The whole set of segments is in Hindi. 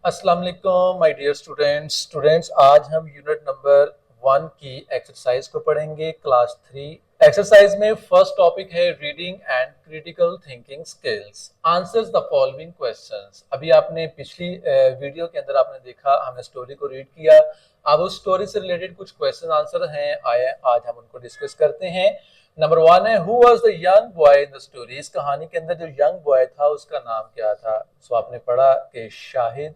अस्सलाम वालेकुम माय डियर स्टूडेंट्स आज हम यूनिट नंबर 1 की एक्सरसाइज को पढ़ेंगे क्लास 3। एक्सरसाइज में फर्स्ट टॉपिक है reading and critical thinking skills. Answers the following questions. अभी आपने पिछली वीडियो के अंदर आपने देखा, हमने स्टोरी को रीड किया। अब उस स्टोरी से रिलेटेड कुछ क्वेश्चन आंसर हैं, आए आज हम उनको डिस्कस करते हैं। नंबर 1 है who was the young boy in the story. इस कहानी के अंदर जो यंग बॉय था उसका नाम क्या था। सो आपने पढ़ा कि Shahid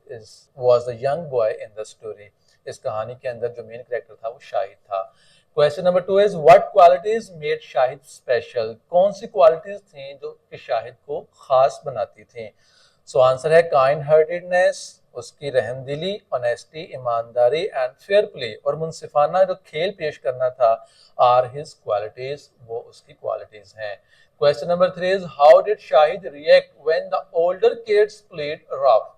was the young boy in the story. इस कहानी के अंदर जो मेन कैरेक्टर था वो शाहिद था। Question number 2 is what qualities made Shahid special. कौन सी क्वालिटीज थी जो कि शाहिद को खास बनाती थी। सो आंसर है काइंड हार्टेडनेस, उसकी रहमदिली, ऑनेस्टी ईमानदारी एंड फेयर प्ले, और मुनसिफाना जो खेल पेश करना था आर हिज क्वालिटीज, वो उसकी क्वालिटीज हैं। Question number 3 is how did Shahid react when the older kids played rough.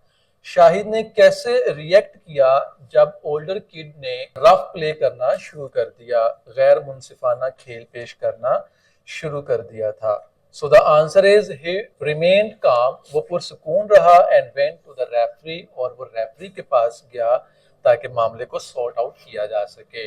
Shahid ने कैसे रिएक्ट किया जब ओल्डर किड ने रफ प्ले करना शुरू कर दिया, गैर मुनसिफाना खेल पेश करना शुरू कर दिया था। So the answer is he remained calm, वो पुरसुकून रहा and went to the referee, और वो रेफरी के पास गया ताकि मामले को सॉर्ट आउट किया जा सके।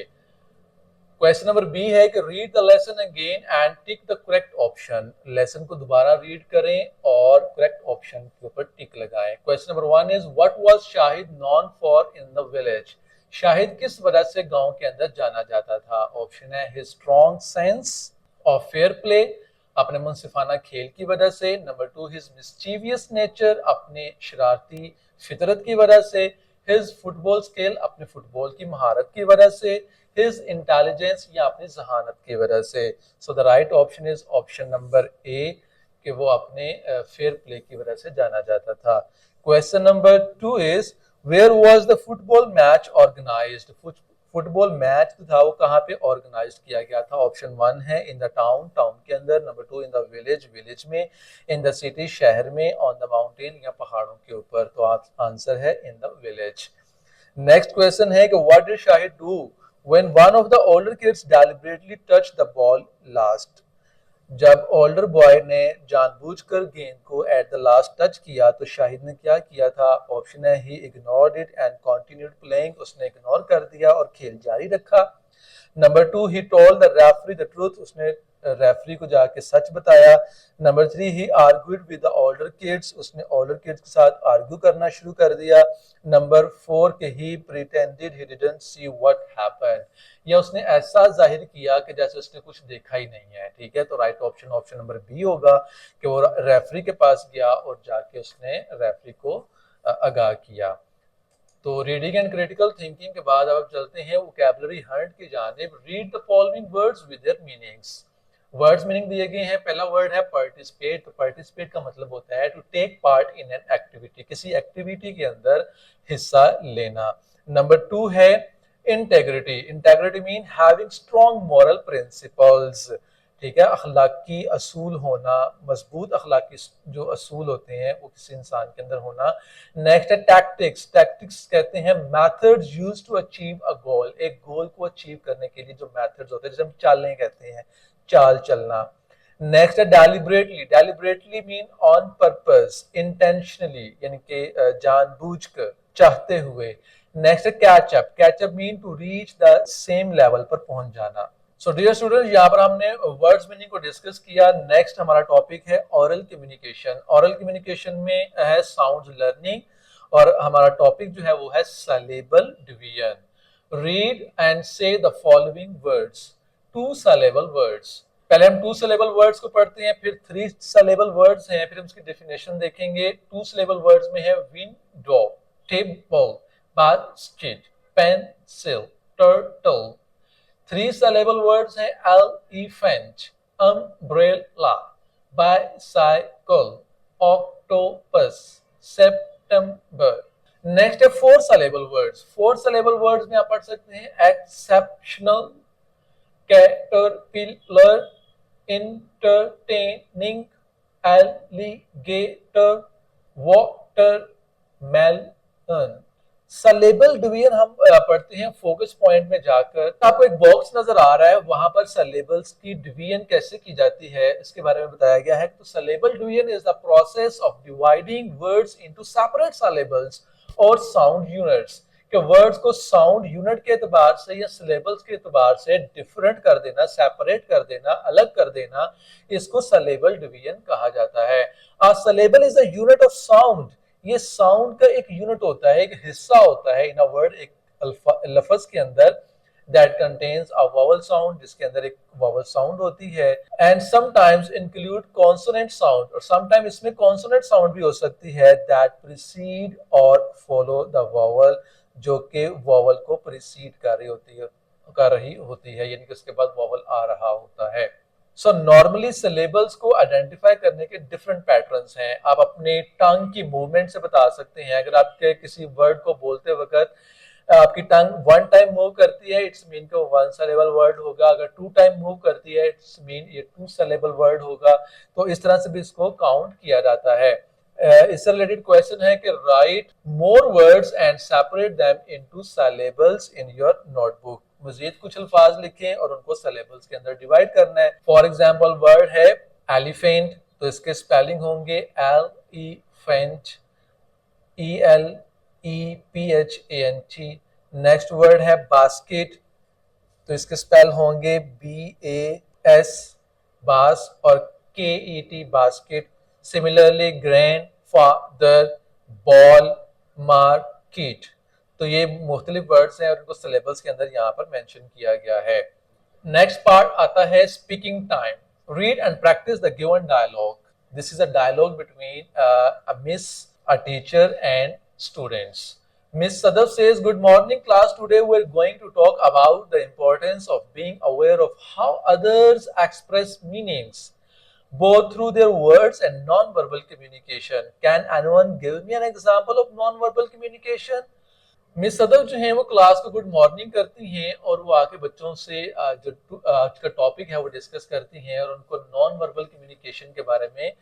क्वेश्चन नंबर बी है कि read the lesson again and tick the correct option. Lesson को दोबारा रीड करें और करेक्ट ऑप्शन के ऊपर टिक लगाएं। Question number 1 is what was Shahid non for in the village. Shahid किस वजह से गांव के अंदर जाना जाता था। ऑप्शन है his strong sense of fair play, अपने मुनसिफाना खेल की वजह से। नंबर 2 हिज मिस्चीवियस नेचर, अपने शरारती फितरत की वजह से। हिज फुटबॉल स्किल, अपने फुटबॉल की महारत की वजह से। हिज इंटेलिजेंस, या अपनी जहानत की वजह से। So the right option is option number A कि वो अपने फेयर प्ले की वजह से जाना जाता था। Question number 2 is where was the football match organized. Football match था वो कहाँ पे ऑर्गेनाइज किया गया था। ऑप्शन 1 है इन द टाउन, टाउन के अंदर। Number 2 in the village, village में। इन द सिटी, शहर में। ऑन द माउंटेन, या पहाड़ों के ऊपर। तो आंसर है इन द विलेज। नेक्स्ट क्वेश्चन है कि what did Shahid do when one of the older kids deliberately touch the ball last. जब ओल्डर बॉय ने जानबूझकर गेंद को एट द लास्ट टच किया तो शाहिद ने क्या किया था। ऑप्शन है ही ignored it and continued playing, उसने इग्नोर कर दिया और खेल जारी रखा। Number 2 he told the referee the truth, उसने रेफरी को जाके सच बताया। Number 3 he argued with the older kids, उसने ओल्डर किड्स के साथ आर्ग्यू करना शुरू कर दिया। नंबर 4 के he pretended he didn't see what happened, या उसने ऐसा जाहिर किया कि जैसे उसने कुछ देखा ही नहीं है। ठीक है, तो right option option number B होगा कि वो रेफरी के पास गया और जाके उसने रेफरी को आगाह किया। तो रीडिंग एंड क्रिटिकल थिंकिंग के बाद अब चलते हैं वोकैबुलरी हंट की जानिब। Read the following words with their meanings. Words meaning दिए गए हैं। पहला वर्ड है पार्टिसिपेट। तो पार्टिसिपेट का मतलब होता है to take part in an activity, किसी एक्टिविटी के अंदर हिस्सा लेना। नंबर 2 है integrity. Integrity mean having strong moral principles. ठीक है, अखलाकी असूल होना, मजबूत अखलाकी जो असूल होते हैं वो किसी इंसान के अंदर होना। नेक्स्ट है टैक्टिक्स। टैक्टिक्स कहते हैं methods used to achieve a goal, एक गोल को अचीव करने के लिए जो मेथड्स होते हैं, जैसे हम चालें कहते हैं, चाल चलना। नेक्स्ट है deliberately. Deliberately mean on purpose, intentionally, यानी कि जानबूझकर, चाहते हुए। नेक्स्ट है catch up. Catch up mean to reach the same level पर पहुंच जाना। सो डियर स्टूडेंट्स, यहाँ पर हमने वर्ड्स मीनिंग को डिस्कस किया। नेक्स्ट हमारा टॉपिक है ओरल कम्युनिकेशन। ओरल कम्युनिकेशन में है साउंड लर्निंग, और हमारा टॉपिक जो है वो है सिलेबल डिवीजन। रीड एंड से the following words. 2 syllable words. पहले हम 2 सिलेबल वर्ड्स को पढ़ते हैं, फिर 3 सिलेबल वर्ड्स हैं, फिर हम उसकी डेफिनेशन देखेंगे। 2 सिलेबल वर्ड्स में है window, table, basket, pencil, turtle. 3 syllable words हैं elephant, umbrella, bicycle, octopus, September। Next है 4 syllable words। 4 syllable words में आप पढ़ सकते हैं exceptional, caterpillar, entertaining, alligator, watermelon। Syllable division हम पढ़ते हैं फोकस पॉइंट में जाकर। आपको एक बॉक्स नजर आ रहा है, वहां पर सलेबल्स की डिवीजन कैसे की जाती है इसके बारे में बताया गया है। तो syllable division is the process of dividing words into separate syllables और साउंड यूनिट्स, कि वर्ड्स को साउंड यूनिट के एतबार से या सिलेबल्स के एतबार से डिफरेंट कर देना, सेपरेट कर देना, अलग कर देना, इसको सिलेबल डिवीजन कहा जाता है। A syllable is a unit of sound, ये साउंड का एक यूनिट होता है, एक हिस्सा होता है इन अ वर्ड, एक लफ्ज के अंदर, that contains a vowel sound, जिसके अंदर एक vowel sound होती है, and sometimes include consonant sound, और sometimes इसमें consonant sound भी हो सकती है, that precede और follow the vowel, जो कि vowel को precede कर रही होती है, यानी कि उसके बाद vowel आ रहा होता है। सो नॉर्मली सिलेबल्स को आइडेंटिफाई करने के डिफरेंट पैटर्न्स हैं। आप अपने टंग की मूवमेंट से बता सकते हैं। अगर आपके किसी वर्ड को बोलते वक्त आपकी टंग वन टाइम मूव करती है, इट्स मीन का वन सिलेबल वर्ड होगा। अगर टू टाइम मूव करती है, इट्स मीन ये टू सिलेबल वर्ड होगा। तो इस तरह से भी इसको काउंट किया जाता है। इससे रिलेटेड क्वेश्चन है कि write more words and separate them into syllables in your notebook. मजीद कुछ अल्फाज लिखें और उनको सिलेबल्स के अंदर डिवाइड करना है। फॉर एग्जाम्पल वर्ड है एलिफेंट, तो इसके स्पेलिंग होंगे एलिफेंट, ELEPHANT। नेक्स्ट वर्ड है बास्केट, तो इसके स्पेल होंगे BAS बास और KET basket. Similarly grand father, ball, market. तो ये मुख्तलिफ वर्ड्स हैं और इनको सिलेबल्स के अंदर यहाँ पर मेंशन किया गया है। नेक्स्ट पार्ट आता है speaking time. Read and practice the given dialogue. This is a dialogue between a miss, a teacher and students. Miss Sadaf says, good morning class, today we are going to talk about the importance of being aware of how others express meanings both through their words and non-verbal communication. Can anyone give me an example of non-verbal communication? Miss Sadaf जो है वो क्लास को गुड मॉर्निंग करती हैं और वो आके बच्चों से जो आज का टॉपिक है वो डिस्कस करती हैं और उनको नॉन वर्बल कम्युनिकेशन के बारे में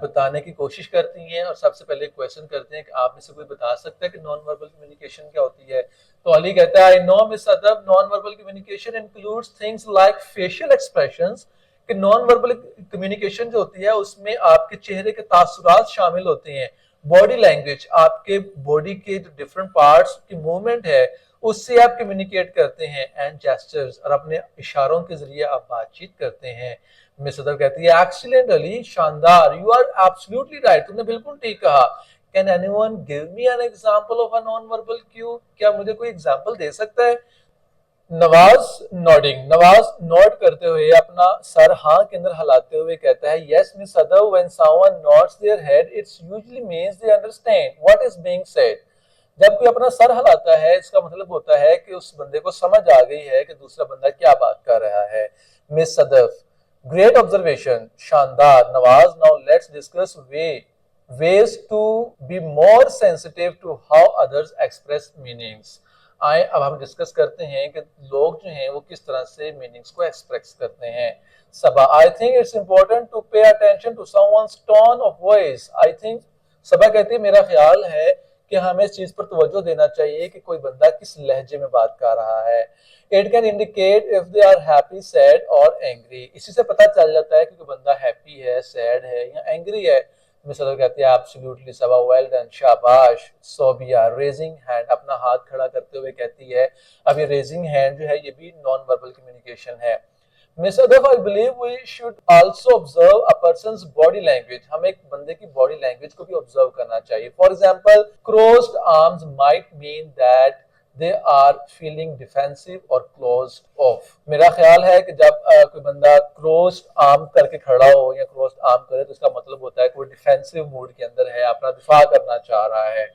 बताने की कोशिश करती हैं। और सबसे पहले क्वेश्चन करते हैं कि आप में से कोई बता सकता है कि नॉन वर्बल कम्युनिकेशन क्या होती है। तो अली कहता है, I know miss Sadaf, non verbal communication includes things like facial expressions, कि नॉन वर्बल कम्युनिकेशन जो होती है उसमें आपके चेहरे के तासुरात शामिल होते हैं। बॉडी लैंग्वेज, आपके बॉडी के जो डिफरेंट पार्ट्स की मूवमेंट है उससे आप कम्युनिकेट करते हैं। एंड जेस्चर्स, और अपने इशारों के जरिए आप बातचीत करते हैं। मिस सदफ कहती है, एक्सीलेंट अली, शानदार, यू आर एब्सोल्युटली राइट, तुमने बिल्कुल ठीक कहा। Can anyone give me an example of a non verbal cue? क्या मुझे कोई एग्जांपल दे सकता है? नवाज नोडिंग, नवाज नोट करते हुए अपना सर हाँ के अंदर हिलाते हुए कहता है, yes miss Sadaf, when someone nods their head it's usually means they understand what is being said. जब कोई अपना सर हिलाता है इसका मतलब होता है कि उस बंदे को समझ आ गई है कि दूसरा बंदा क्या बात कर रहा है। मिस सदफ, ग्रेट ऑब्जर्वेशन, शानदार। Nawaz, now let's discuss ways to be more sensitive to how others express meanings। आए अब हम डिस्कस करते हैं कि लोग जो हैं वो किस तरह से मीनिंग्स को एक्सप्रेस करते हैं। Saba, I think it's important to pay attention to someone's tone of voice. I think, Saba कहती है, मेरा ख्याल है कि हमें इस चीज पर तवज्जो देना चाहिए कि कोई बंदा किस लहजे में बात कर रहा है। It can indicate if they are happy, sad और एंग्री। इसी से पता चल जाता है कि कोई बंदा हैप्पी है, सैड है या एंग्री है। मिस सदफ कहती है, एब्सोल्युटली सबा, वेल डन, शाबाश। सोबिया, रेजिंग हैंड, अपना हाथ खड़ा करते हुए कहती है, अब ये रेजिंग हैंड जो है ये भी नॉन वर्बल कम्युनिकेशन है। Miss Sadaf, I believe we should also observe a person's body language. हम एक बंदे की बॉडी लैंग्वेज को भी ऑब्जर्व करना चाहिए। For example, crossed arms might mean that they are feeling defensive or closed off। मेरा ख्याल है कि जब कोई बंदा क्रोस्ड आर्म करके खड़ा हो या क्रोस्ड आर्म करे तो इसका मतलब होता है कि वो डिफेंसिव मूड के अंदर है, अपना दिफा करना चाह रहा है।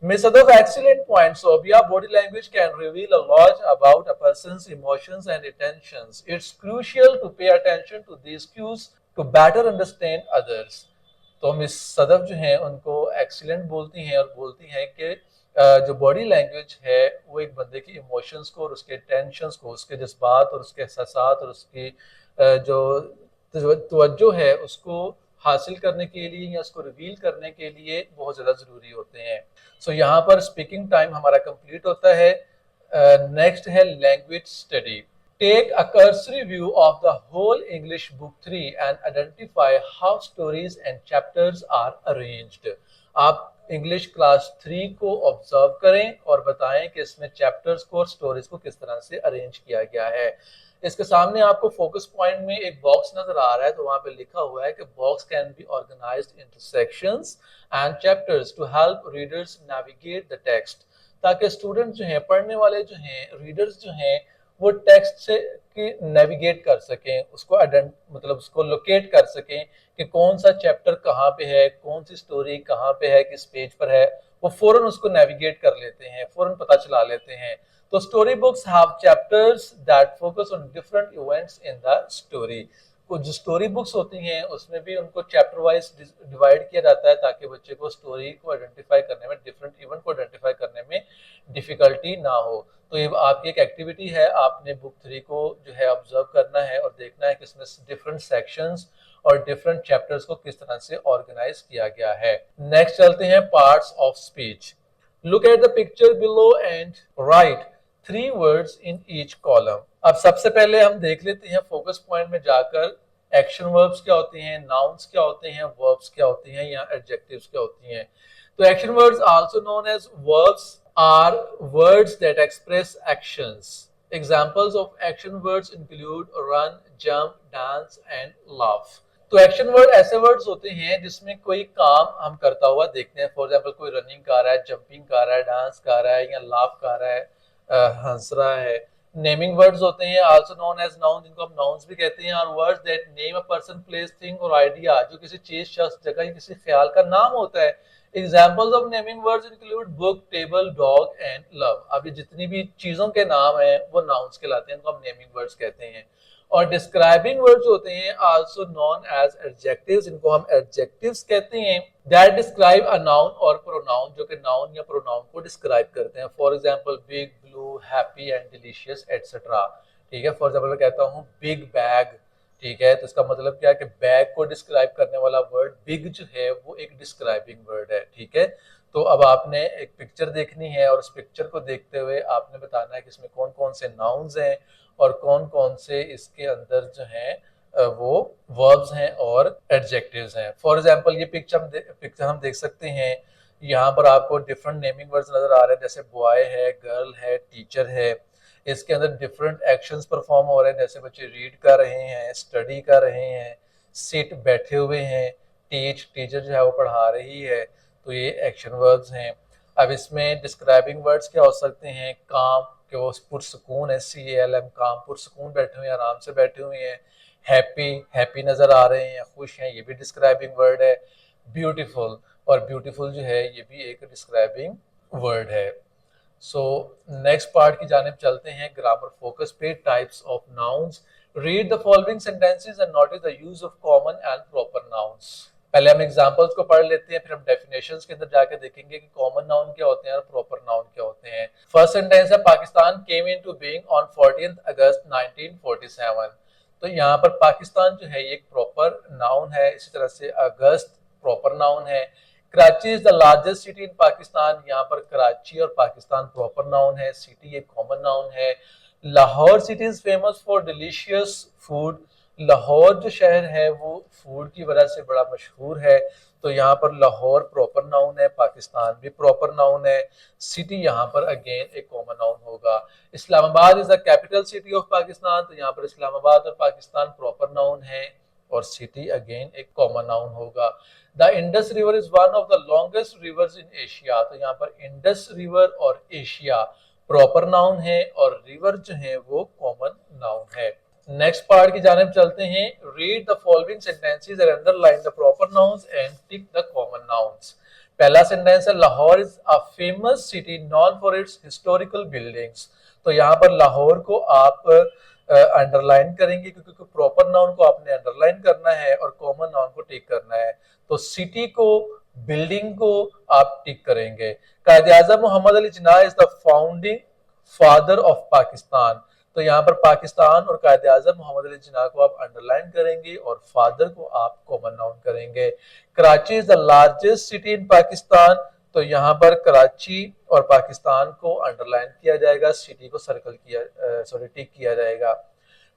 Miss Sadaf, excellent point. Sobia, body language can reveal a lot about a person's emotions and intentions. It's crucial to pay attention to these cues to better understand others। तो मिस सदफ जो हैं उनको एक्सीलेंट बोलती हैं और बोलती हैं कि जो बॉडी लैंग्वेज है वो एक बंदे की इमोशंस को और उसके टेंशन्स को, उसके जज्बात और उसके एहसासात और उसकी जो तवज्जो है उसको हासिल करने के लिए या उसको रिवील करने के लिए बहुत ज़्यादा ज़रूरी होते हैं। सो यहाँ पर स्पीकिंग टाइम हमारा कंप्लीट होता है। नेक्स्ट है language study. Take a cursory view of the whole English book 3 and identify how stories and chapters are arranged। आप इंग्लिश क्लास 3 को ऑब्जर्व करें और बताएं कि इसमें चैप्टर्स को और स्टोरीज को किस तरह से अरेंज किया गया है। इसके सामने आपको फोकस पॉइंट में एक बॉक्स नजर आ रहा है, तो वहां पे लिखा हुआ है कि books can be organized into sections and chapters to help readers navigate the text, ताकि स्टूडेंट जो हैं, पढ़ने वाले जो हैं, रीडर्स जो हैं, वो टेक्स्ट से की नेविगेट कर सकें, उसको मतलब उसको लोकेट कर सकें कि कौन सा चैप्टर कहाँ पे है, कौन सी स्टोरी कहाँ पे है, किस पेज पर है, वो फौरन उसको नेविगेट कर लेते हैं, फौरन पता चला लेते हैं। तो story books have chapters that focus on different events in the story. कुछ जो स्टोरी बुक्स होती हैं उसमें भी उनको चैप्टर वाइज डिवाइड किया जाता है, ताकि बच्चे को स्टोरी को आइडेंटिफाई करने में, डिफरेंट इवेंट को आइडेंटिफाई करने में डिफिकल्टी ना हो। तो ये आपकी एक एक्टिविटी है, आपने बुक 3 को जो है ऑब्जर्व करना है और देखना है कि इसमें डिफरेंट सेक्शंस और डिफरेंट चैप्टर्स को किस तरह से ऑर्गेनाइज किया गया है। नेक्स्ट चलते हैं parts of speech. Look at the picture below and right 3 words in each column. अब सबसे पहले हम देख लेते हैं फोकस पॉइंट में जाकर एक्शन वर्ब्स क्या होते हैं, नाउन्स क्या होते हैं, वर्ब्स क्या होती हैं या एडजेक्टिव्स क्या होती हैं। तो action words also known as verbs are words that express actions. Examples of action words include run, jump, dance and laugh. तो एक्शन वर्ड ऐसे वर्ड्स होते हैं जिसमें कोई काम हम करता हुआ देखते हैं। फॉर एग्जांपल कोई रनिंग कर रहा है, जंपिंग कर रहा है, डांस कर रहा है या लाफ कर रहा है, हंस रहा है। नेमिंग वर्ड्स होते हैं आल्सो नोन एज नाउन, जिनको हम नाउन्स भी कहते हैं, और words that name a person, place, thing और आइडिया, जो किसी चीज, शख्स, जगह या किसी ख्याल का नाम होता है। Examples of naming words include book, table, dog and love. अब ये जितनी भी चीजों के नाम हैं वो नाउन्स कहलाते हैं, इनको हम नेमिंग वर्ड्स कहते हैं। और डिस्क्राइबिंग वर्ड्स होते हैं आल्सो नोन एज एडजेक्टिव्स, इनको हम एडजेक्टिव्स कहते हैं, दैट डिस्क्राइब अ नाउन और प्रोनाउन, जो कि नाउन या प्रोनाउन को डिस्क्राइब करते हैं। For example big, blue, happy and delicious etcetera. ठीक है, फॉर एग्जांपल मैं कहता हूँ बिग बैग, ठीक है, तो इसका मतलब क्या है कि बैग को डिस्क्राइब करने वाला वर्ड बिग जो है वो एक डिस्क्राइबिंग वर्ड है। ठीक है, तो अब आपने एक पिक्चर देखनी है और उस पिक्चर को देखते हुए आपने बताना है कि इसमें कौन कौन से नाउन्स हैं और कौन कौन से इसके अंदर जो हैं वो वर्ब्स हैं और एडजेक्टिव्स हैं। फॉर एग्जांपल ये पिक्चर हम देख सकते हैं, यहाँ पर आपको डिफरेंट नेमिंग वर्ड्स नजर आ रहे हैं, जैसे बॉय है, गर्ल है, टीचर है। इसके अंदर डिफरेंट एक्शंस परफॉर्म हो रहे हैं, जैसे बच्चे रीड कर रहे हैं, स्टडी कर रहे हैं, सिट बैठे हुए हैं, टीच टीचर जो है वो पढ़ा रही है। तो ये एक्शन वर्ब्स हैं। अब इसमें डिस्क्राइबिंग वर्ड्स क्या हो सकते हैं, काम, कि वो पुरसकून है, CALM, काम, पुरसकून बैठे हुए हैं, आराम से बैठे हुए हैं। हैप्पी, हैप्पी नजर आ रहे हैं, खुश हैं, ये भी डिस्क्राइबिंग वर्ड है। ब्यूटीफुल, और ब्यूटीफुल जो है ये भी एक डिस्क्राइबिंग वर्ड है। सो नेक्स्ट पार्ट की जानिब चलते हैं, ग्रामर फोकस पे, types of nouns. Read the following sentences and notice the use of common and proper nouns. पहले हम एग्जांपल्स को पढ़ लेते हैं, फिर हम डेफिनेशंस के अंदर जाके देखेंगे कि कॉमन नाउन क्या होते हैं और प्रॉपर नाउन क्या होते हैं। फर्स्ट सेंटेंस है, Pakistan came into being on 14th अगस्त 1947। तो यहाँ पर पाकिस्तान जो है ये एक प्रॉपर नाउन है, इसी तरह से अगस्त प्रॉपर नाउन है। Karachi is the largest city in Pakistan, यहाँ पर कराची और पाकिस्तान प्रॉपर नाउन है, सिटी एक कॉमन नाउन है। Lahore city is famous for delicious food, Lahore जो शहर है वो फूड की वजह से बड़ा मशहूर है। तो यहाँ पर लाहौर प्रॉपर नाउन है, पाकिस्तान भी प्रॉपर नाउन है, सिटी यहाँ पर अगेन एक कॉमन नाउन होगा। Islamabad is the capital city of Pakistan, तो यहाँ पर इस्लामाबाद और पाकिस्तान प्रॉपर नाउन है और सिटी अगेन एक कॉमन नाउन होगा। The Indus river is one of the longest reverse in Asia, तो यहाँ पर इंडस रिवर और एशिया प्रॉपर नाउन है और रिवर जो है वो कॉमन नाउन है। नेक्स्ट पार्ट की जानिब चलते हैं, read the following sentences and underline the proper nouns and tick the common nouns. पहला सेंटेंस है, Lahore is a famous city non for its historical buildings. तो यहाँ पर लाहौर को आप अंडरलाइन करेंगे क्योंकि प्रॉपर नाउन को आपने अंडरलाइन करना है और कॉमन नाउन को टिक करना है। तो सिटी को, बिल्डिंग को आप टिक करेंगे। Quaid-e-Azam Muhammad Ali Jinnah is the founding father of Pakistan. तो यहाँ पर पाकिस्तान और कायद-ए-आज़म मोहम्मद अली जिन्ना को आप अंडरलाइन करेंगे और फादर को आप कॉमन नाउन करेंगे। Karachi is the largest city in Pakistan, तो यहाँ पर कराची और पाकिस्तान को अंडरलाइन किया जाएगा, सिटी को सर्कल किया टिक किया जाएगा।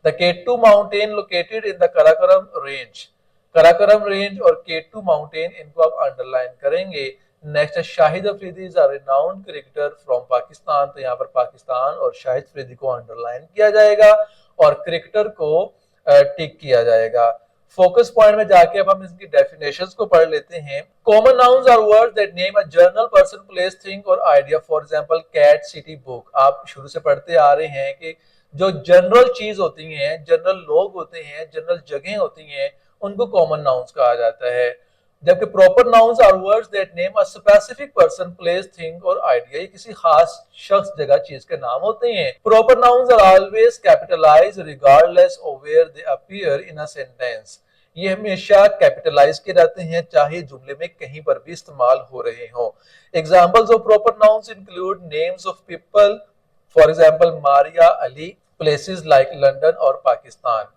The K two mountain located in the Karakoram range, Karakoram range और केटू माउंटेन इनको आप अंडरलाइन करेंगे। नेक्स्ट है Shahid Afridi is a renowned cricketer from Pakistan, तो यहाँ पर पाकिस्तान और शाहिद अफरीदी को अंडरलाइन किया जाएगा और क्रिकेटर को टिक किया जाएगा। फोकस पॉइंट में जाके अब हम इसकी डेफिनेशंस को पढ़ लेते हैं। Common nouns are words that name a general person, place, thing और idea. For example cat, city, book. आप शुरू से पढ़ते आ रहे हैं कि जो जनरल चीज होती हैं, जनरल लोग होते हैं, जनरल जगह होती हैं, उनको कॉमन नाउन्स कहा जाता है। जबकि proper nouns are words that name a specific person, place, thing और आइडिया। ये किसी खास शख्स, जगह, चीज के नाम होते हैं। Proper nouns are always capitalized regardless of where they appear in a sentence. ये हमेशा कैपिटलाइज के रहते हैं चाहे जुमले में कहीं पर भी इस्तेमाल हो रहे हो। Examples of proper nouns include names of people, for example Maria, Ali, places like London और पाकिस्तान।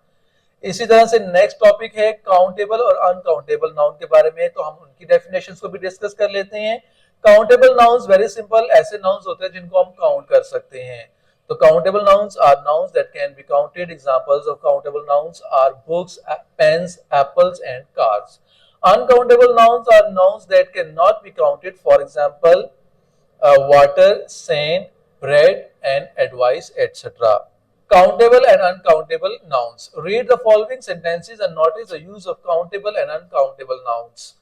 इसी तरह से नेक्स्ट टॉपिक है काउंटेबल और अनकाउंटेबल नाउन के बारे में, तो हम उनकी डेफिनेशंस को भी डिस्कस कर लेते हैं। काउंटेबल नाउन्स वेरी सिंपल, ऐसे नाउन्स होते हैं जिनको हम काउंट कर सकते हैं। तो countable nouns are nouns that can be counted. Examples of countable nouns are books, pens, apples and cars. Uncountable nouns are nouns that can not be counted, for example water, sand, bread and advice, etc. Countable and uncountable nouns. Read the following sentences and notice the use of countable and uncountable nouns.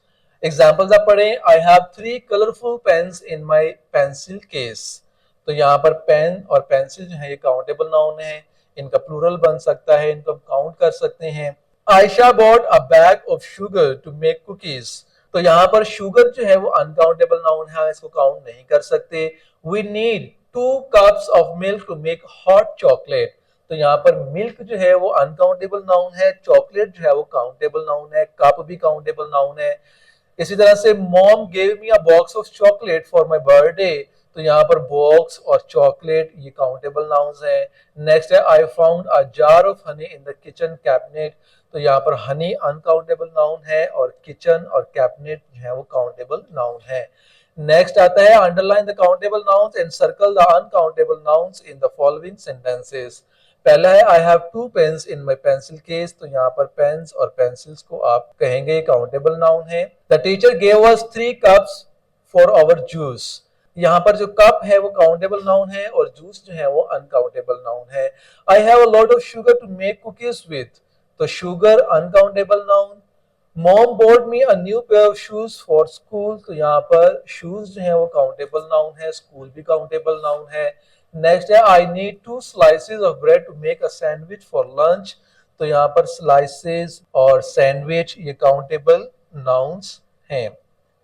Examples आप पढ़ें. I have 3 colorful pens in my pencil case. तो यहाँ पर पेन और पेंसिल जो है ये काउंटेबल नाउन है, इनका प्लूरल बन सकता है, इनको हम काउंट कर सकते हैं. Ayesha bought a bag of sugar to make cookies. तो यहाँ पर शुगर जो है वो अनकाउंटेबल नाउन है, इसको काउंट नहीं कर सकते. We need 2 cups of milk to make hot chocolate. तो यहाँ पर मिल्क जो है वो अनकाउंटेबल नाउन है, चॉकलेट जो है वो काउंटेबल नाउन है, कप भी काउंटेबल नाउन है. इसी तरह से mom gave me a box of chocolate for my birthday. तो यहाँ पर बॉक्स और चॉकलेट ये काउंटेबल नाउन्स हैं. नेक्स्ट है I found a jar of honey in the kitchen cabinet. तो यहाँ पर हनी अनकाउंटेबल नाउन है और किचन और कैबिनेट जो है वो काउंटेबल नाउन है. नेक्स्ट आता है underline the countable nouns and circle the uncountable nouns in the following sentences. पहला है I have 2 pens in my pencil case. तो यहाँ पर पेन्स और पेंसिल्स को आप कहेंगे काउंटेबल नाउन है. The teacher gave us 3 cups for our juice. यहाँ पर जो कप है वो काउंटेबल नाउन है और जूस जो है वो अनकाउंटेबल नाउन है. I have a lot of sugar to make cookies with. तो sugar uncountable noun. Mom bought me a new pair of shoes for school. तो यहाँ पर शूज जो है वो काउंटेबल नाउन है, स्कूल भी काउंटेबल नाउन है. नेक्स्ट है I need 2 slices of bread to make a sandwich for lunch. तो यहाँ पर स्लाइसेस और सैंडविच ये काउंटेबल नाउन्स हैं.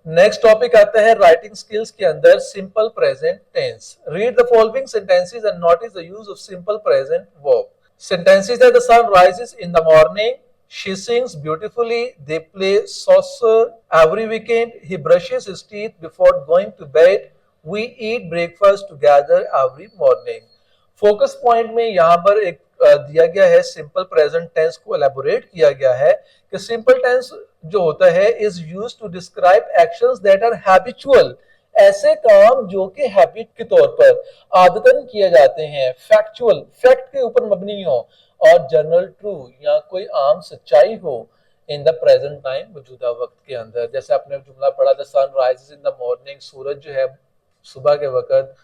नेक्स्ट टॉपिक आता है राइटिंग स्किल्स के अंदर simple present tense. Read the following sentences and notice the use of simple present verb. Sentences that the sun rises in the morning, she sings beautifully, they play soccer every weekend, he brushes his teeth before going to bed, we eat breakfast together every morning. Focus point में यहाँ पर एक दिया गया है, सिंपल प्रेजेंट टेंस को एलैबोरेट किया गया है कि सिंपल टेंस जो होता है is used to describe actions that are habitual. ऐसे काम जो कि हैबिट के तौर पर आदतन किए जाते हैं, फैक्चुअल फैक्ट के ऊपर मबनी हो, और जनरल ट्रू या कोई आम सच्चाई हो इन द प्रेजेंट टाइम, मौजूदा वक्त के अंदर. जैसे आपने जुमला पढ़ा the sun rises in the morning, सूरज जो है सुबह के वक्त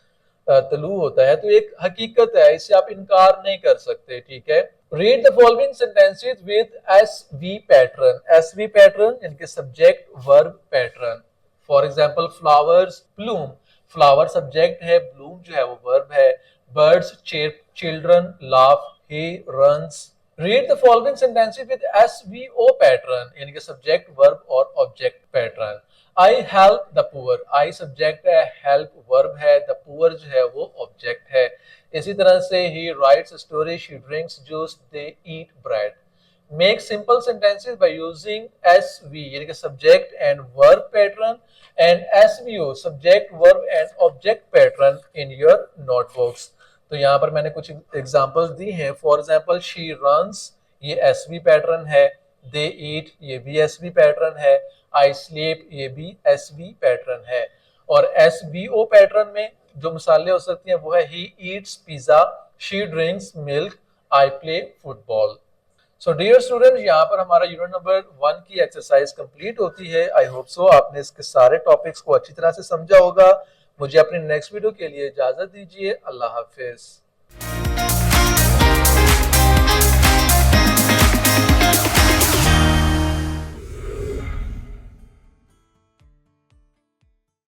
तलू होता है. तो एक हकीकत है, इससे आप इनकार नहीं कर सकते. ठीक है. Read the following sentences with SV pattern. SV pattern इनके subject verb pattern. For example flowers bloom. Flower subject है, ब्लूम जो है वो वर्ब है. Birds chirp, children laugh, he runs. Read the following sentences with SVO pattern. इनके सब्जेक्ट वर्ब और object pattern. I help the poor. I subject है, हेल्प वर्ब है, द पुअर जो है वो ऑब्जेक्ट है. इसी तरह से ही rights story, she drinks juice, they eat bread. Make simple sentences by using SV यानी कि subject and verb pattern and SVO subject, verb and object pattern in your notebooks. तो यहाँ पर मैंने कुछ examples दी हैं. For example, she runs ये SV pattern है, they eat ये भी SV pattern है, I sleep ये भी SV pattern है. और SVO pattern में जो मिसालें हो सकती हैं वो है he eats pizza, she drinks milk, I play football. So dear student, यहाँ पर हमारा यूनिट नंबर 1 की एक्सरसाइज कंप्लीट होती है। आई होप सो आपने इसके सारे टॉपिक्स को अच्छी तरह से समझा होगा। मुझे अपनी नेक्स्ट वीडियो के लिए इजाजत दीजिए। अल्लाह हाफिज।